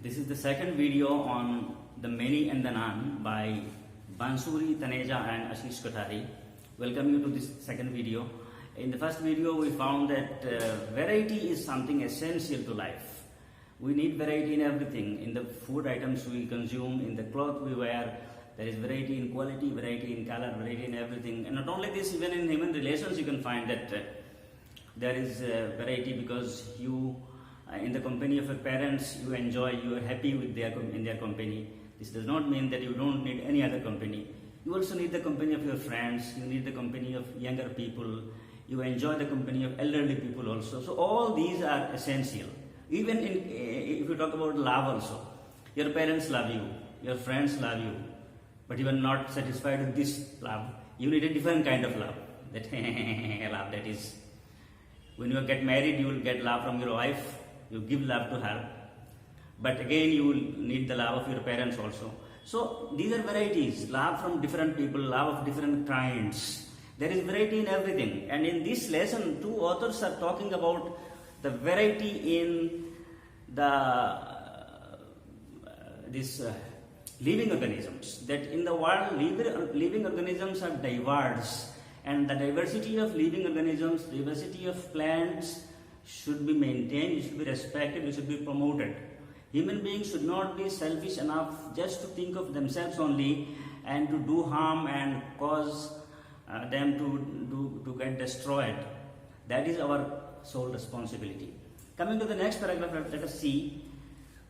This is the second video on the many and the none by Bansuri, Taneja and Ashish Kothari. Welcome you to this second video. In the first video we found that variety is something essential to life. We need variety in everything. In the food items we consume, in the cloth we wear, there is variety in quality, variety in color, variety in everything. And not only this, even in human relations you can find that there is variety, because you in the company of your parents you enjoy, you are happy with in their company. This does not mean that you don't need any other company. You also need the company of your friends, you need the company of younger people, you enjoy the company of elderly people also. So all these are essential. Even if you talk about love also, your parents love you, your friends love you, but you are not satisfied with this love. You need a different kind of love. That love, that is, when you get married, you will get love from your wife. You give love to her, but again you will need the love of your parents also. So these are varieties, love from different people, love of different kinds. There is variety in everything. And in this lesson, two authors are talking about the variety in the living organisms. That in the world, living organisms are diverse, and the diversity of living organisms, diversity of plants should be maintained, it should be respected, it should be promoted. Human beings should not be selfish enough just to think of themselves only and to do harm and cause them to get destroyed. That is our sole responsibility. Coming to the next paragraph, let us see.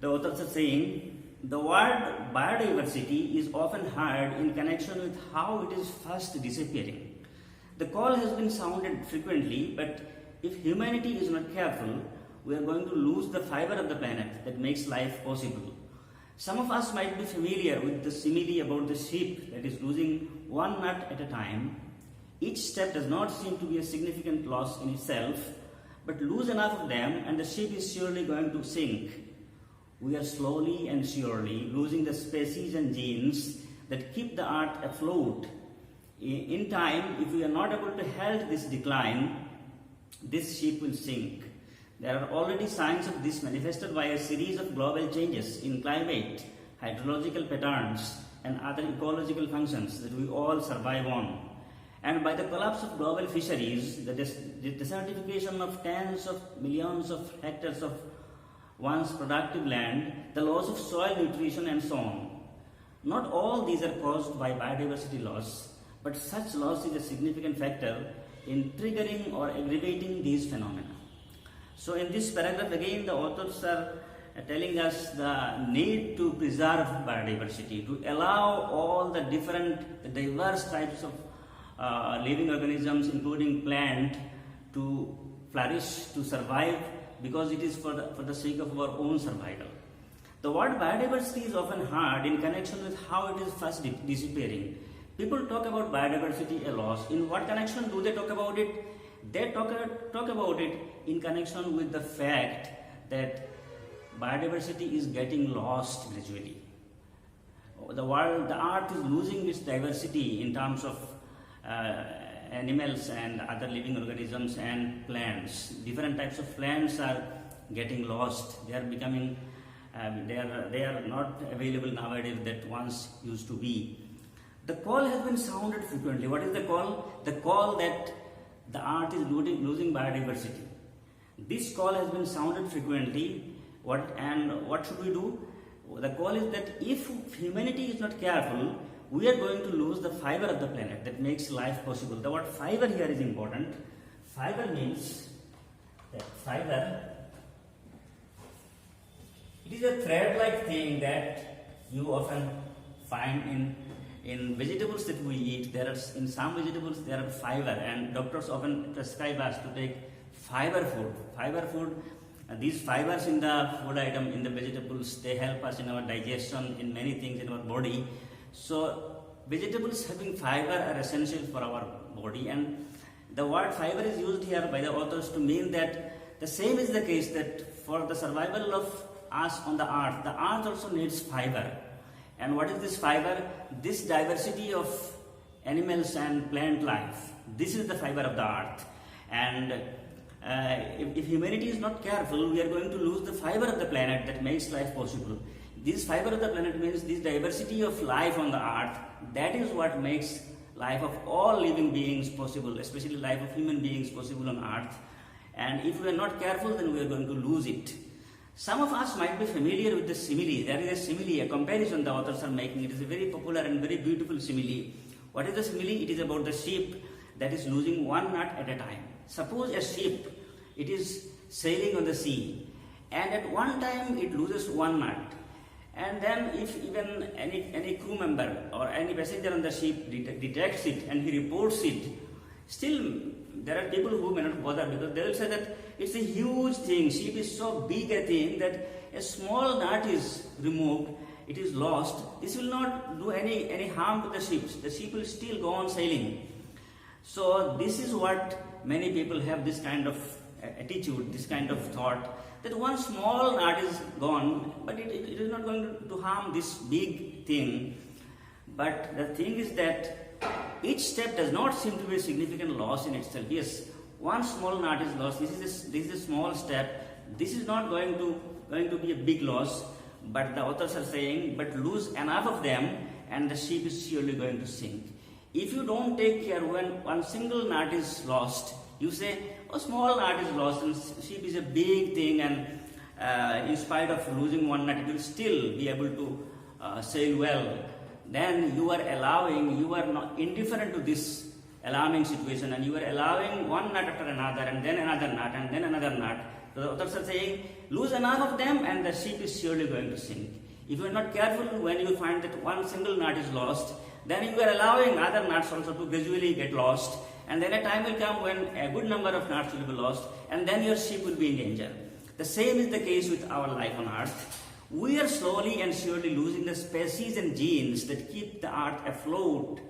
The authors are saying, the word biodiversity is often heard in connection with how it is fast disappearing. The call has been sounded frequently, but if humanity is not careful, we are going to lose the fiber of the planet that makes life possible. Some of us might be familiar with the simile about the sheep that is losing one nut at a time. Each step does not seem to be a significant loss in itself, but lose enough of them and the sheep is surely going to sink. We are slowly and surely losing the species and genes that keep the earth afloat. In time, if we are not able to halt this decline, this ship will sink. There are already signs of this manifested by a series of global changes in climate, hydrological patterns, and other ecological functions that we all survive on. And by the collapse of global fisheries, the desertification of tens of millions of hectares of once productive land, the loss of soil nutrition, and so on. Not all these are caused by biodiversity loss, but such loss is a significant factor in triggering or aggravating these phenomena. So in this paragraph again the authors are telling us the need to preserve biodiversity, to allow all the diverse types of living organisms, including plant, to flourish, to survive, because it is for the sake of our own survival. The word biodiversity is often heard in connection with how it is fast disappearing. People talk about biodiversity a lot. In what connection do they talk about it? They talk about it in connection with the fact that biodiversity is getting lost gradually. The earth is losing its diversity in terms of animals and other living organisms and plants. Different types of plants are getting lost. They are becoming, they are not available nowadays that once used to be. The call has been sounded frequently. What is the call? The call that the earth is losing biodiversity. This call has been sounded frequently. What should we do? The call is that if humanity is not careful, we are going to lose the fiber of the planet that makes life possible. The word fiber here is important. Fiber means that it is a thread-like thing that you often find in vegetables that we eat. In some vegetables there are fiber, and doctors often prescribe us to take fiber food. These fibers in the food item, in the vegetables, they help us in our digestion, in many things in our body. So vegetables having fiber are essential for our body, and the word fiber is used here by the authors to mean that the same is the case, that for the survival of us on the earth also needs fiber. And what is this fiber? This diversity of animals and plant life. This is the fiber of the earth. And if humanity is not careful, we are going to lose the fiber of the planet that makes life possible. This fiber of the planet means this diversity of life on the earth. That is what makes life of all living beings possible, especially life of human beings possible on earth. And if we are not careful, then we are going to lose it. Some of us might be familiar with the simile. There is a simile, a comparison the authors are making. It is a very popular and very beautiful simile. What is the simile? It is about the ship that is losing one nut at a time. Suppose a ship, it is sailing on the sea, and at one time it loses one nut. And then if even any crew member or any passenger on the ship detects it and he reports it, still there are people who may not bother, because they will say that it's a huge thing. Ship is so big a thing that a small nut is removed, it is lost. This will not do any harm to the ship. The ship will still go on sailing. So this is what many people have, this kind of attitude, this kind of thought, that one small nut is gone, but it is not going to harm this big thing. But the thing is that each step does not seem to be a significant loss in itself. Yes, one small nut is lost. This is a small step. This is not going to be a big loss. But the authors are saying, but lose enough of them, and the ship is surely going to sink. If you don't take care when one single nut is lost, you say, a small nut is lost, and ship is a big thing, and in spite of losing one nut, it will still be able to sail well. Then you are not indifferent to this alarming situation, and you are allowing one nut after another, and then another nut, and then another nut. So the authors are saying, lose enough of them, and the ship is surely going to sink. If you are not careful, when you find that one single nut is lost, then you are allowing other nuts also to gradually get lost, and then a time will come when a good number of nuts will be lost, and then your ship will be in danger. The same is the case with our life on earth. We are slowly and surely losing the species and genes that keep the earth afloat.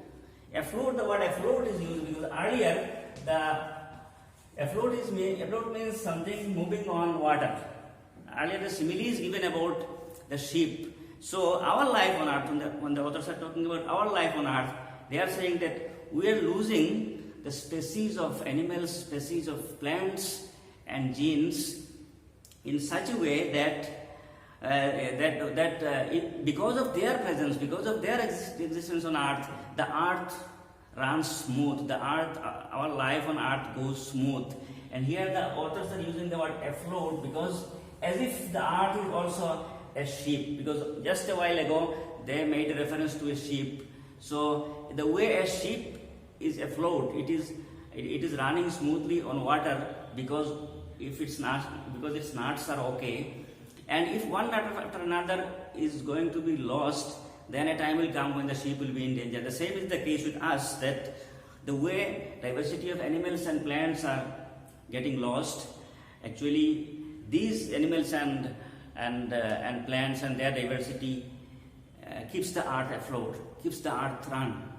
Afloat, the word afloat is used because earlier afloat means something moving on water. Earlier the simile is given about the ship. So our life on earth, when the authors are talking about our life on earth, they are saying that we are losing the species of animals, species of plants and genes in such a way that because of their presence, because of their existence on earth, the earth runs smooth. Our life on earth goes smooth. And here the authors are using the word afloat because as if the earth is also a ship, because just a while ago they made a reference to a ship. So the way a ship is afloat, it is running smoothly on water because its nuts are okay. And if one nut after another is going to be lost, then a time will come when the ship will be in danger. The same is the case with us, that the way diversity of animals and plants are getting lost, actually these animals and plants and their diversity keeps the earth afloat, keeps the earth run.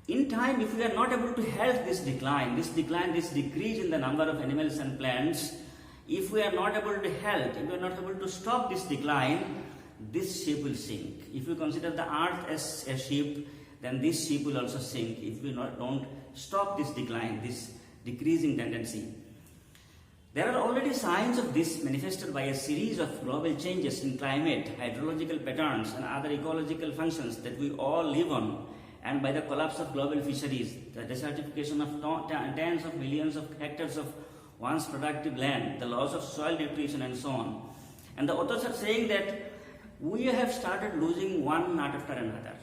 In time, if we are not able to halt this decrease in the number of animals and plants, if we are not able to halt, if we are not able to stop this decline, this ship will sink. If we consider the earth as a ship, then this ship will also sink if we don't stop this decline, this decreasing tendency. There are already signs of this manifested by a series of global changes in climate, hydrological patterns, and other ecological functions that we all live on, and by the collapse of global fisheries, the desertification of tens of millions of hectares of once productive land, the loss of soil nutrition, and so on. And the authors are saying that we have started losing one nut after another.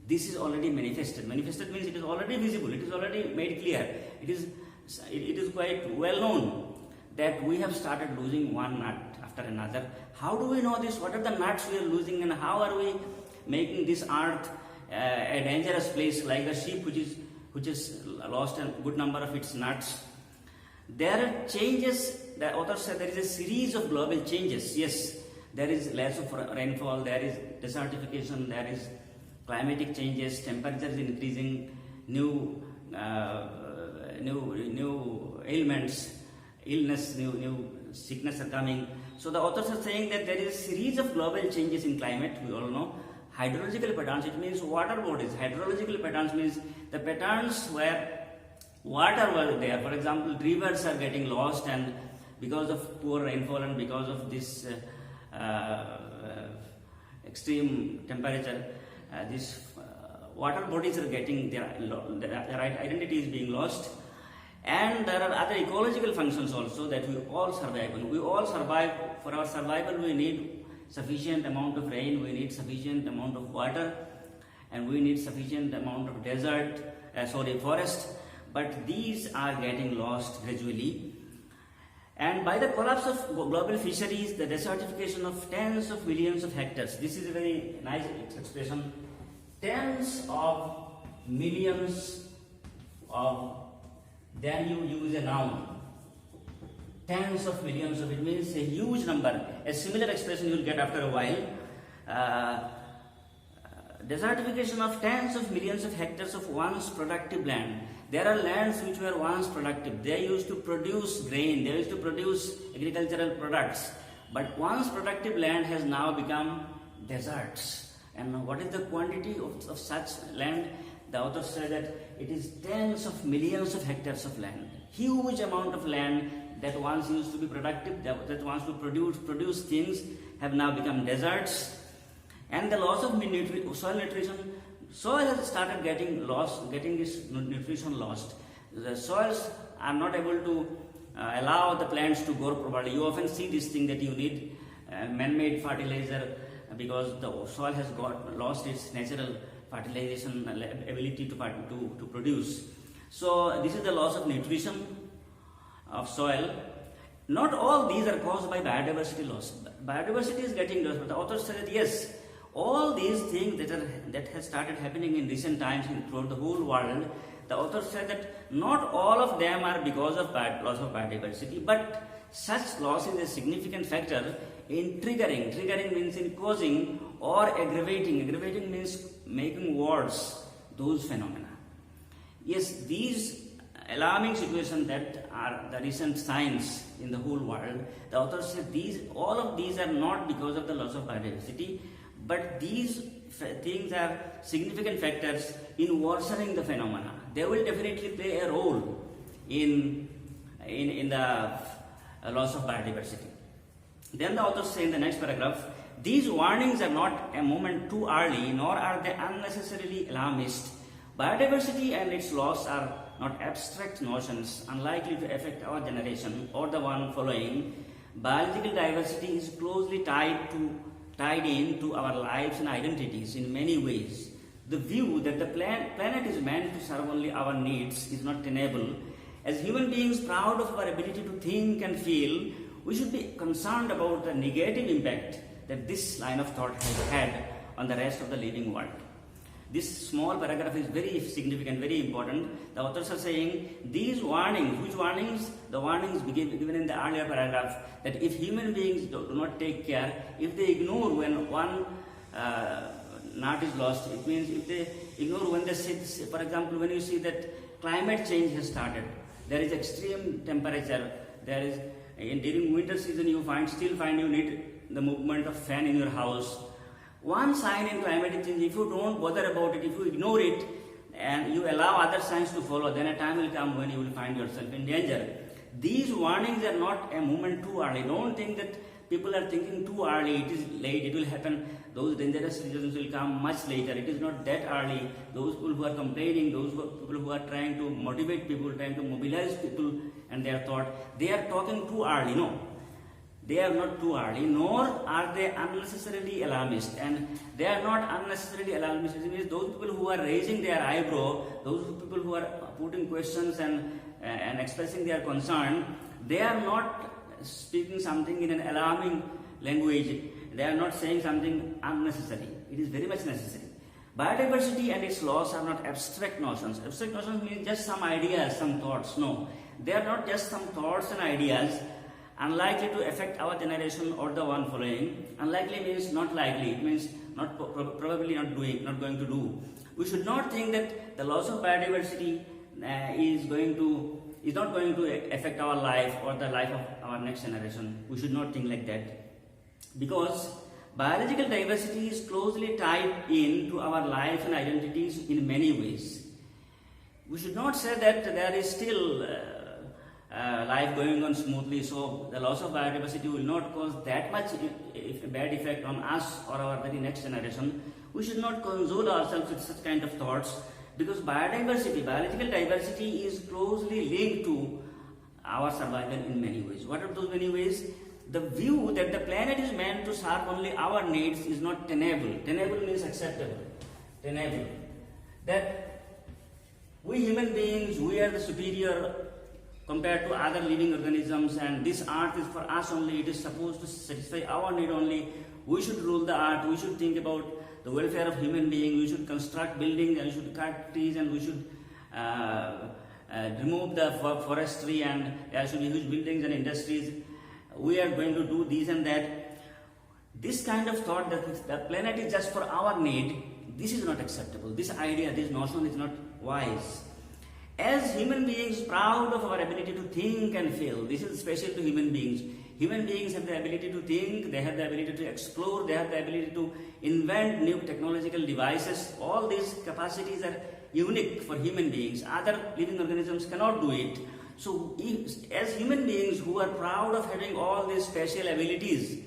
This is already manifested. Manifested means it is already visible, it is already made clear. It is quite well known that we have started losing one nut after another. How do we know this? What are the nuts we are losing, and how are we making this earth a dangerous place, like the sheep which is lost a good number of its nuts? There are changes. The author said there is a series of global changes. Yes, there is less of rainfall, there is desertification, there is climatic changes, temperature is increasing, new ailments, illness, new sickness are coming. So the authors are saying that there is a series of global changes in climate. We all know hydrological patterns. It means water bodies. Hydrological patterns means the patterns where water was there. For example, rivers are getting lost, and because of poor rainfall and because of this extreme temperature, these water bodies are getting their identity is being lost. And there are other ecological functions also that we all survive. When we all survive, for our survival we need sufficient amount of rain, we need sufficient amount of water, and we need sufficient amount of forest. But these are getting lost gradually. And by the collapse of global fisheries, the desertification of tens of millions of hectares. This is a very nice expression. Tens of millions of, then you use a noun. Tens of millions of, it means a huge number. A similar expression you will get after a while. Desertification of tens of millions of hectares of once productive land. There are lands which were once productive. They used to produce grain, they used to produce agricultural products. But once productive land has now become deserts. And what is the quantity of such land? The author said that it is tens of millions of hectares of land. Huge amount of land that once used to be productive, that once to produce things, have now become deserts. And the loss of soil nutrition. Soil has started getting its nutrition lost. The soils are not able to allow the plants to grow properly. You often see this thing that you need man-made fertilizer because the soil has lost its natural fertilization ability to produce. So this is the loss of nutrition of soil. Not all these are caused by biodiversity loss. Biodiversity is getting lost, but the author said that yes, all these things that has started happening in recent times throughout the whole world, the author said that not all of them are because of loss of biodiversity, but such loss is a significant factor in triggering. Triggering means in causing or aggravating. Aggravating means making worse those phenomena. Yes, these alarming situations that are the recent signs in the whole world, the author said all of these are not because of the loss of biodiversity, but these things are significant factors in worsening the phenomena. They will definitely play a role in the loss of biodiversity. Then the authors say in the next paragraph, these warnings are not a moment too early, nor are they unnecessarily alarmist. Biodiversity and its loss are not abstract notions unlikely to affect our generation or the one following. Biological diversity is closely tied in to our lives and identities in many ways. The view that the planet is meant to serve only our needs is not tenable. As human beings proud of our ability to think and feel, we should be concerned about the negative impact that this line of thought has had on the rest of the living world. This small paragraph is very significant, very important. The authors are saying these warnings, which warnings? The warnings given in the earlier paragraph, that if human beings do not take care, if they ignore when one nut is lost, it means if they ignore when they see, for example, when you see that climate change has started, there is extreme temperature, there is, during winter season you still find you need the movement of fan in your house. One sign in climatic change, if you don't bother about it, if you ignore it, and you allow other signs to follow, then a time will come when you will find yourself in danger. These warnings are not a moment too early. Don't think that people are thinking too early, it is late, it will happen. Those dangerous situations will come much later. It is not that early. Those people who are complaining, those people who are trying to motivate people, trying to mobilize people and their thought, they are talking too early. No. They are not too early, nor are they unnecessarily alarmist. And they are not unnecessarily alarmist. It means those people who are raising their eyebrow, those people who are putting questions and expressing their concern, they are not speaking something in an alarming language. They are not saying something unnecessary. It is very much necessary. Biodiversity and its loss are not abstract notions. Abstract notions mean just some ideas, some thoughts. No, they are not just some thoughts and ideas unlikely to affect our generation or the one following. Unlikely means not likely. It means not probably not going to do. We should not think that the loss of biodiversity is not going to affect our life or the life of our next generation. We should not think like that, because biological diversity is closely tied in to our life and identities in many ways. we should not say that there is still life going on smoothly, so the loss of biodiversity will not cause that much bad effect on us or our very next generation. We should not console ourselves with such kind of thoughts, because biodiversity, biological diversity is closely linked to our survival in many ways. What are those many ways? The view that the planet is meant to serve only our needs is not tenable. Tenable means acceptable. Tenable. That we human beings, we are the superior compared to other living organisms, and this earth is for us only. It is supposed to satisfy our need only. We should rule the earth. We should think about the welfare of human beings. We should construct buildings, and we should cut trees, and we should remove the forestry, and there should be huge buildings and industries. We are going to do this and that. This kind of thought that the planet is just for our need, this is not acceptable. This idea, this notion is not wise. As human beings, proud of our ability to think and feel, this is special to human beings. Human beings have the ability to think, they have the ability to explore, they have the ability to invent new technological devices. All these capacities are unique for human beings. Other living organisms cannot do it. So, as human beings who are proud of having all these special abilities,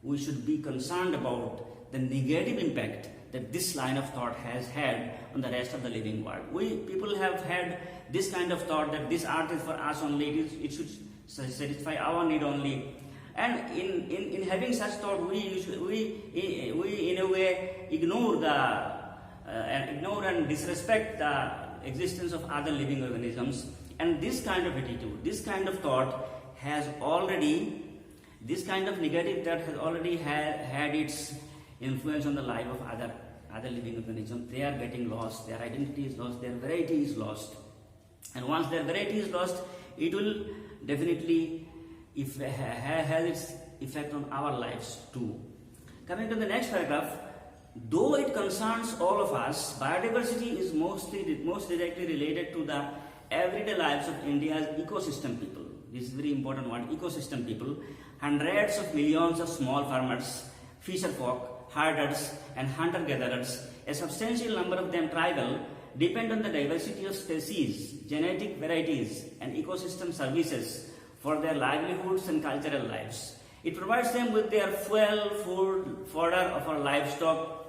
we should be concerned about the negative impact that this line of thought has had on the rest of the living world. We people have had this kind of thought that this earth is for us only, it should satisfy our need only. And in having such thought, we in a way ignore and disrespect the existence of other living organisms. And this kind of attitude, this kind of thought has already, this kind of negative thought has already had its influence on the life of other living organisms. They are getting lost, their identity is lost, their variety is lost. And once their variety is lost, it will definitely have its effect on our lives too. Coming to the next paragraph, though it concerns all of us, biodiversity is most directly related to the everyday lives of India's ecosystem people. This is very important word, ecosystem people. Hundreds of millions of small farmers, fisher folk, herders and hunter-gatherers, a substantial number of them tribal, depend on the diversity of species, genetic varieties and ecosystem services for their livelihoods and cultural lives. It provides them with their fuel, food, fodder for livestock,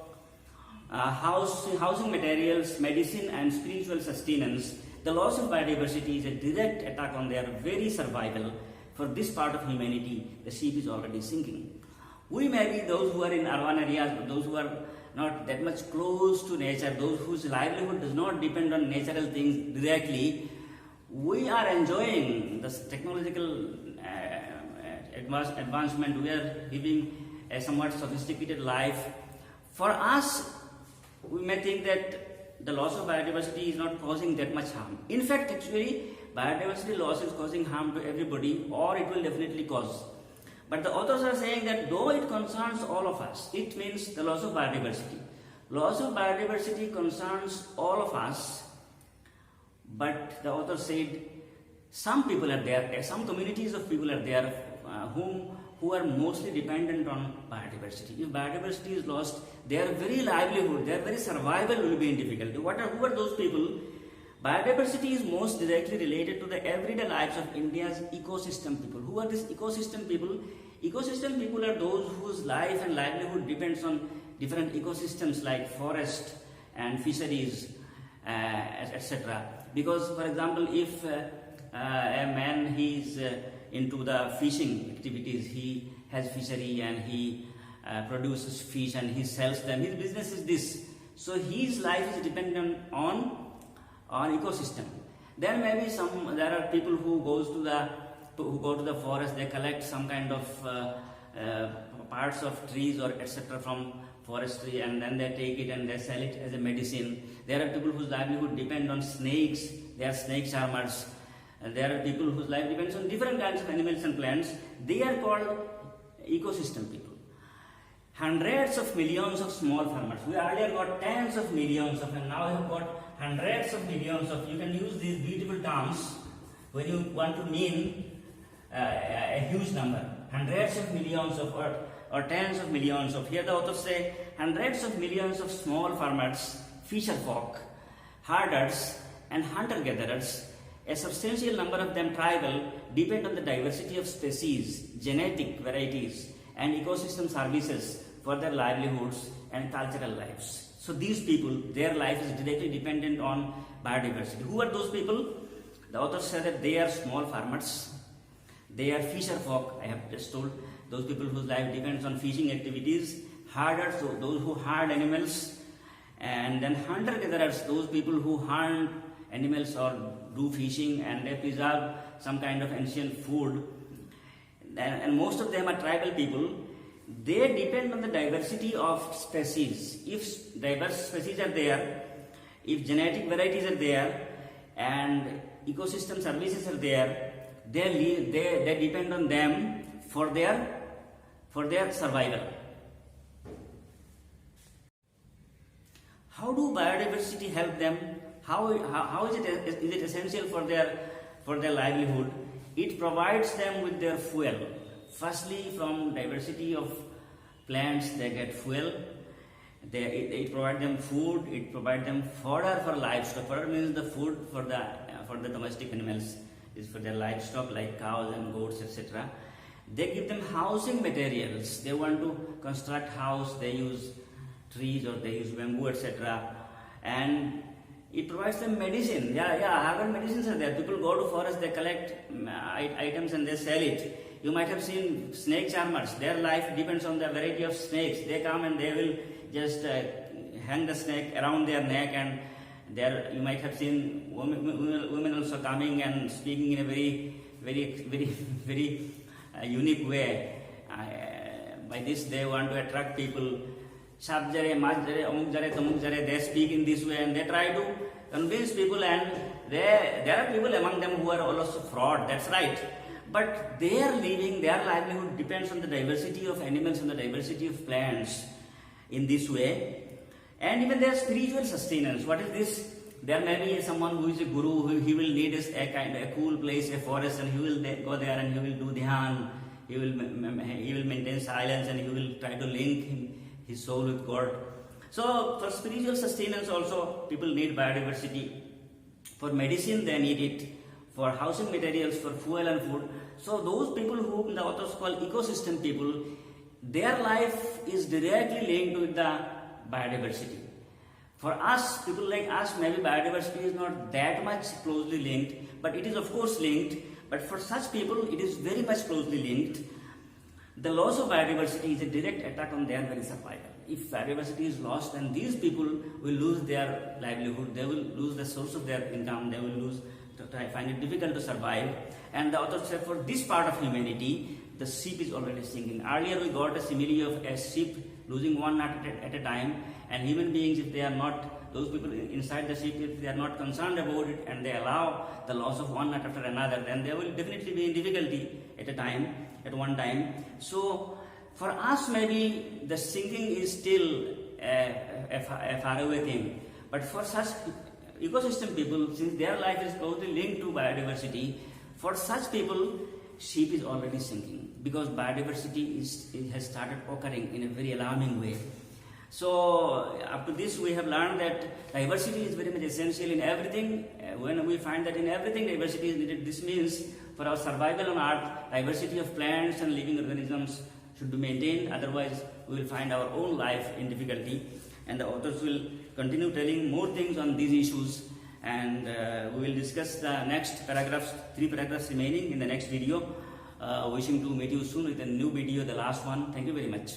housing materials, medicine and spiritual sustenance. The loss of biodiversity is a direct attack on their very survival. For this part of humanity, the ship is already sinking. We may be those who are in urban areas, but those who are not that much close to nature, those whose livelihood does not depend on natural things directly, we are enjoying this technological advancement. We are living a somewhat sophisticated life. For us, we may think that the loss of biodiversity is not causing that much harm. In fact, actually, biodiversity loss is causing harm to everybody, or it will definitely cause. But the authors are saying that though it concerns all of us, it means the loss of biodiversity. Loss of biodiversity concerns all of us, but the author said some people are there, some communities of people are there who are mostly dependent on biodiversity. If biodiversity is lost, their very livelihood, their very survival will be in difficulty. Who are those people? Biodiversity is most directly related to the everyday lives of India's ecosystem people. Who are these ecosystem people? Ecosystem people are those whose life and livelihood depends on different ecosystems like forest and fisheries, etc. Because, for example, if a man is into the fishing activities, he has fishery and he produces fish and he sells them. His business is this. So his life is dependent on ecosystem. There may be there are people who go to the forest, they collect some kind of parts of trees or etc. from forestry, and then they take it and they sell it as a medicine. There are people whose livelihood depend on snakes, they are snake charmers. There are people whose life depends on different kinds of animals and plants. They are called ecosystem people. Hundreds of millions of small farmers. We earlier got tens of millions of, and now we have got hundreds of millions of. You can use these beautiful terms when you want to mean a huge number. Hundreds of millions of, or tens of millions of. Here the authors say hundreds of millions of small farmers, fisher folk, herders, and hunter-gatherers, a substantial number of them tribal, depend on the diversity of species, genetic varieties, and ecosystem services for their livelihoods and cultural lives. So these people, their life is directly dependent on biodiversity. Who are those people? The authors say that they are small farmers, they are fisher folk, I have just told, those people whose life depends on fishing activities, herders, so those who herd animals, and then hunter-gatherers, those people who hunt animals or do fishing, and they preserve some kind of ancient food. And most of them are tribal people. They depend on the diversity of species. If diverse species are there, if genetic varieties are there, and ecosystem services are there, they depend on them for their survival. How do biodiversity help them? How is it essential for their livelihood? It provides them with their fuel. Firstly, from diversity of plants, they get fuel. It provides them food. It provides them fodder for livestock. Fodder means the food for the domestic animals. Is for their livestock like cows and goats, etc. They give them housing materials. They want to construct house. They use trees or they use bamboo, etc. And it provides them medicine. Herbal medicines are there. People go to forest, they collect items and they sell it. You might have seen snake charmers. Their life depends on the variety of snakes. They come and they will just hang the snake around their neck, and there you might have seen women also coming and speaking in a very unique way. By this they want to attract people. Sabjare, majjare, amukjare, tamukjare, they speak in this way and they try to convince people, and there are people among them who are also fraud, that's right. But their livelihood depends on the diversity of animals and the diversity of plants in this way. And even their spiritual sustenance. What is this? There may be someone who is a guru, he will need a cool place, a forest, and he will go there and he will do dhyan, he will maintain silence, and he will try to link his soul with God. So for spiritual sustenance also people need biodiversity. For medicine they need it. For housing materials, for fuel and food. So those people whom the authors call ecosystem people, their life is directly linked with the biodiversity. For us, people like us, maybe biodiversity is not that much closely linked, but it is of course linked. But for such people, it is very much closely linked. The loss of biodiversity is a direct attack on their very survival. If biodiversity is lost, then these people will lose their livelihood, they will lose the source of their income, they will find it difficult to survive. And the author said for this part of humanity, the ship is already sinking. Earlier we got a simile of a ship losing one nut at a time, and human beings, if they are not, those people inside the ship, if they are not concerned about it and they allow the loss of one nut after another, then they will definitely be in difficulty at one time. So for us maybe the sinking is still a faraway thing, but for such ecosystem people, since their life is closely linked to biodiversity, for such people ship is already sinking, because biodiversity has started occurring in a very alarming way. So up to this we have learned that diversity is very much essential in everything. When we find that in everything diversity is needed, this means for our survival on earth, diversity of plants and living organisms should be maintained, otherwise we will find our own life in difficulty. And the authors will continue telling more things on these issues, and we will discuss the next paragraphs, 3 paragraphs remaining in the next video. Wishing to meet you soon with a new video, the last one. Thank you very much.